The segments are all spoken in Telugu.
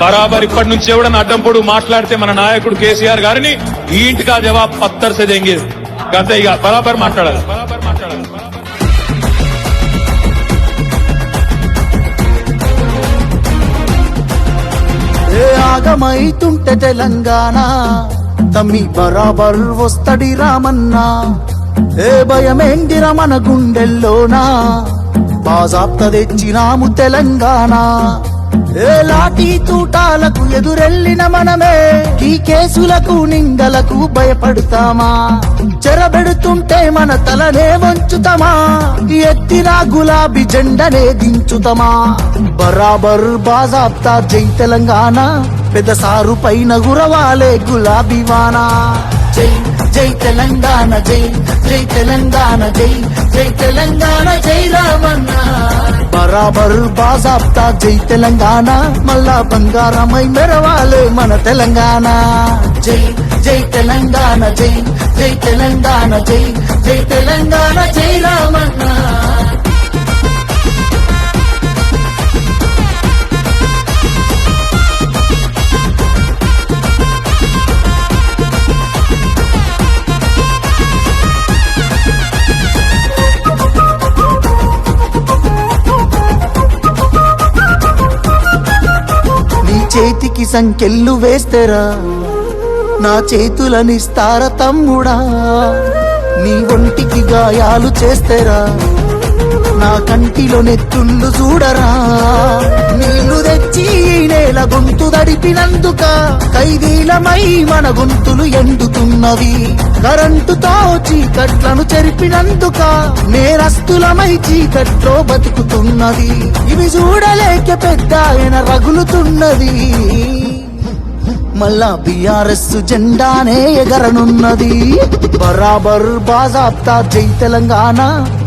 బరాబర్ ఇప్పటి నుంచి ఎవడన్నా అడ్డం పొడు మాట్లాడితే మన నాయకుడు కేసీఆర్ గారిని ఈ ఇంటికా జవాబ్ పత్తర్ సే దేంగే గంతే ఇక బరాబర్ మాట్లాడాలి. ఆగమైతుంటే తెలంగాణ తమ్మి బరాబర్ వస్తడి రామన్నా. ఏ భయమేందిర మన గుండెల్లోనా బాజాప్త తెచ్చినాము తెలంగాణ. ఏ లాఠీ తూటాలకు ఎదురెళ్ళిన మనమే ఈ కేసులకు నిందలకు భయపడతామా? చెరబెడుతుంటే మన తలనే వంచుతామా? ఎత్తిన గులాబీ జెండనే దించుతామా? బరాబర్ బాజాప్తా జై తెలంగాణ, పెద్ద సారు పైన గురవాలే గులాబీ వానా. జై జై తెలంగాణ, జై జై తెలంగాణ, జై జై తెలంగాణ, జై రామన్న. బరాబర్ బాజాప్తా జై తెలంగాణ, మళ్ళా బంగారమై మెరవాలే మన తెలంగాణ. జై జై తెలంగాణ, జై జై తెలంగాణ, జై జై తెలంగాణ, జై రామన్న. చేతికి సంకెళ్ళు వేస్తేరా నా చేతులనిస్తారా తమ్ముడా? నీ ఒంటికి గాయాలు చేస్తేరా నా కంటిలో నెత్తుళ్ళు చూడరా? నీళ్లు తెచ్చి నేల గొంతు దడిపినందుక ఖైదీలమై మన గొంతులు ఎండుతున్నవి. కరెంటుతో చీకట్లను చెరిపినందుక నేరస్తులమై చీకట్లో బతుకుతున్నది. ఇవి చూడలేక పెద్ద ఆయన రగులుతున్నది. మళ్ళా బీఆర్ఎస్ జెండానే ఎగరనున్నది. బరాబర్ బాజాప్తా జై తెలంగాణ,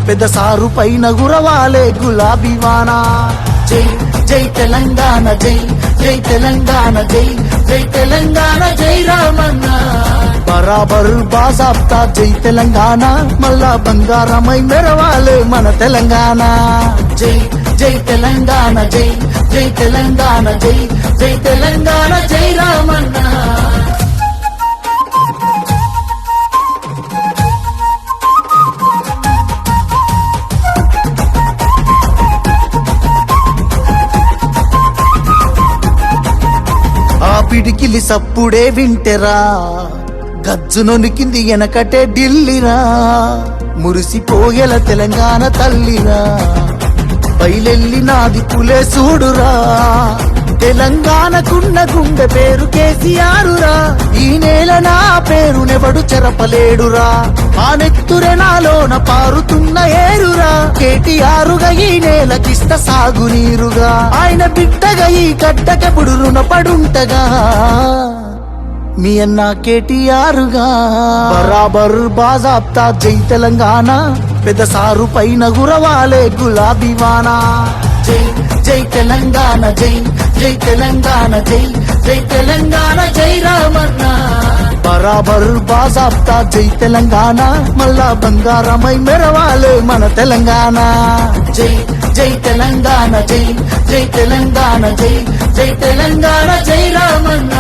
పెద్ద సారు పైన గురవాలే గులాబీ వానా. జై జై తెలంగాణ, జై జై తెలంగాణ, జై జై తెలంగాణ, జై రామన్న. బరాబర్ బాజాప్తా జై తెలంగాణ, మళ్ళా బంగారమై మెరవాలే మన తెలంగాణ. జై జై తెలంగాణ, జై జై తెలంగాణ, జై జై తెలంగాణ, జై రామన్న. ఆ పిడికిలి సప్పుడే వింటెరా గజ్జునొనికింది వెనకటే ఢిల్లీరా. మురిసిపోయేల తెలంగాణ తల్లిరా, బయలెల్లినాది పులే చూడురా. తెలంగాణకున్న గుండె పేరు కేసీఆరురా. ఈ నేల నా పేరునెవడు చెరపలేడురా. ఆ నెత్తురె నాలోన పారుతున్న ఏరురా. కేటీఆరుగా ఈ నేలకిస్త సాగునీరుగా. ఆయన బిడ్డగా ఈ గడ్డకెప్పుడు రుణపడుంటగా మీ అన్న కేటీఆరుగా. బరాబర్ బాజాప్తా జై తెలంగాణ, పెద్ద సారు పైన గురవాలే గులాబీ వానా. జై జై తెలంగాణ, జై జై తెలంగాణ, జై జై తెలంగాణ, జై రామన్న. బరాబర్ బాజాప్తా జై తెలంగాణ, మళ్ళా బంగారమై మెరవాలే మన తెలంగాణ. జై జై తెలంగాణ, జై జై తెలంగాణ, జై జై తెలంగాణ, జై రామన్న.